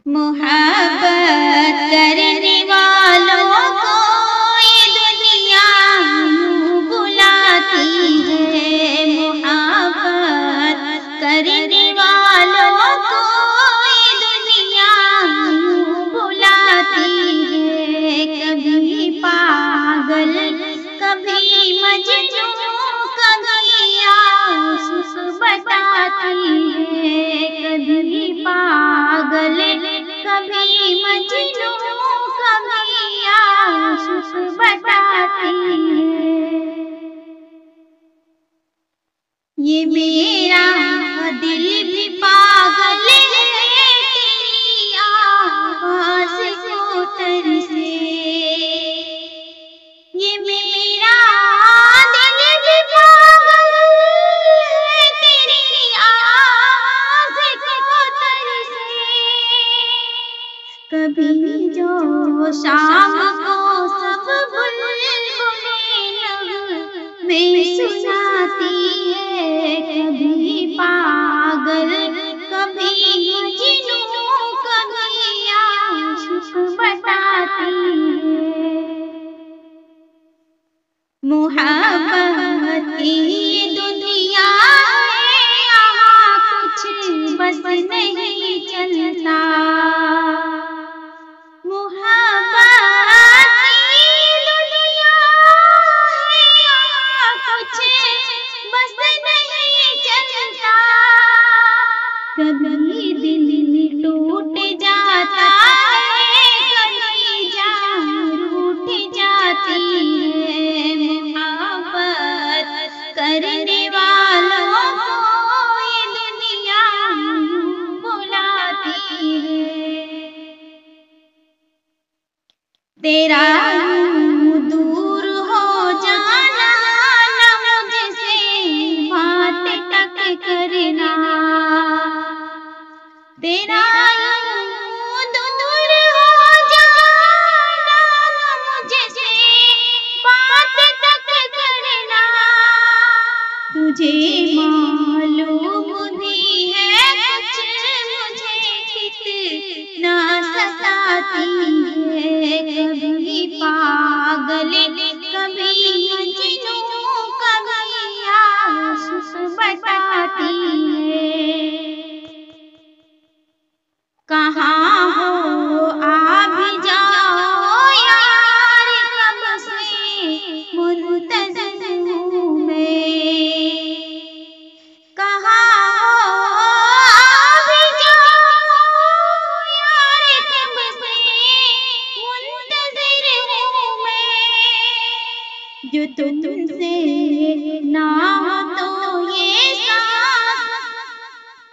मोहब्बत करने वालों को ये दुनिया यूं बुलाती है। मोहब्बत करने वालों को ये दुनिया यूं बुलाती है। कभी पागल कभी मजनू कभी आशिक बताती है। कभी पागल कभी मजनू कभी आशिक बताती है। ये मेरा दिल भी पागल है तेरी आवाज़ को तरसे। ये मेरा दिल भी पागल है तेरी आवाज़ को तरसे। कभी जो शाम को सब बुलबुलें लब में सुनाती है। कभी पागल कभी मजनू कभी आशिक बताती है। मोहब्बत की दुनिया है यहाँ कुछ बस नहीं चलता। मोहब्बत की दुनिया है यहाँ कुछ बस नहीं चलता। कभी दिल टूट जाता है कभी जान रूठ जाती है। मोहब्बत करने वालों को ये दुनिया यूं बुलाती है। तेरा यूं दूर हो जाना न मुझसे बात तक करना। तेरा यूं दूर हो जाना न मुझसे बात तक करना। तुझे मालूम भी है कुछ मुझे कितना सताती है। कभी पागल कभी मजनू कभी आशिक बताती है। कहाँ हो आ भी जाओ यार कब से मुंतज़िर हूँ मैं। कहाँ हो आ भी जाओ यार कब से मुंतज़िर हूँ मैं। जो तुमसे ना हो तो ये सांस,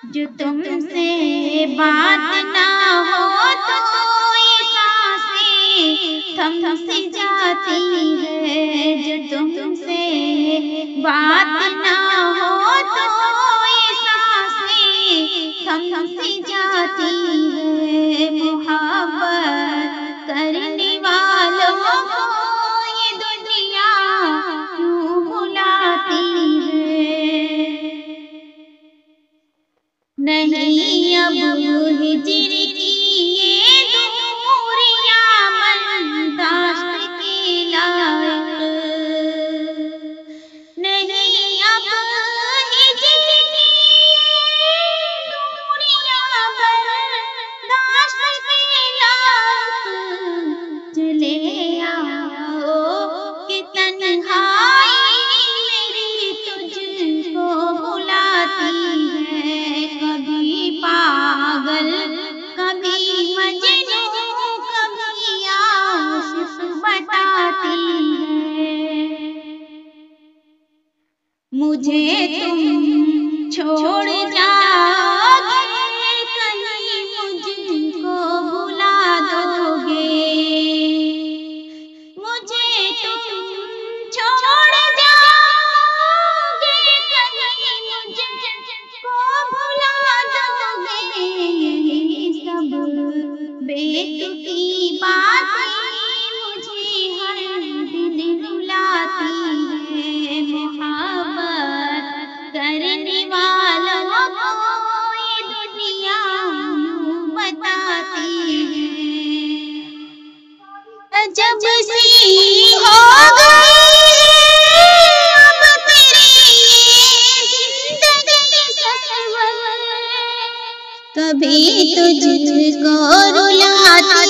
जो तुमसे बात ना हो तो ये सांसें थम सी जाती है। जो तुमसे बात ना हो तो ये सांसें थम सी जाती है। मोहब्बत करने वालों को ये दुनिया यूं बुलाती है। नहीं अब हिजर की ये दूरियां बर्दाश्त के लायक। नहीं अब हिजर की ये दूरियां बर्दाश्त के लायक। चले आओ कि तन्हाई मेरी तुझको बुलाती है। कभी पागल कभी मजनू कभी आशिक बताती है। मुझे तुम छोड़ जाओगे कहीं मुझको भुला दोगे। मुझे तुम छोड़ जाओगे कहीं मुझको भुला दोगे। सब बेतुकी बातें मुझे हर दिन रुलाती है। मोहब्बत करे कभी तुझको रुलाती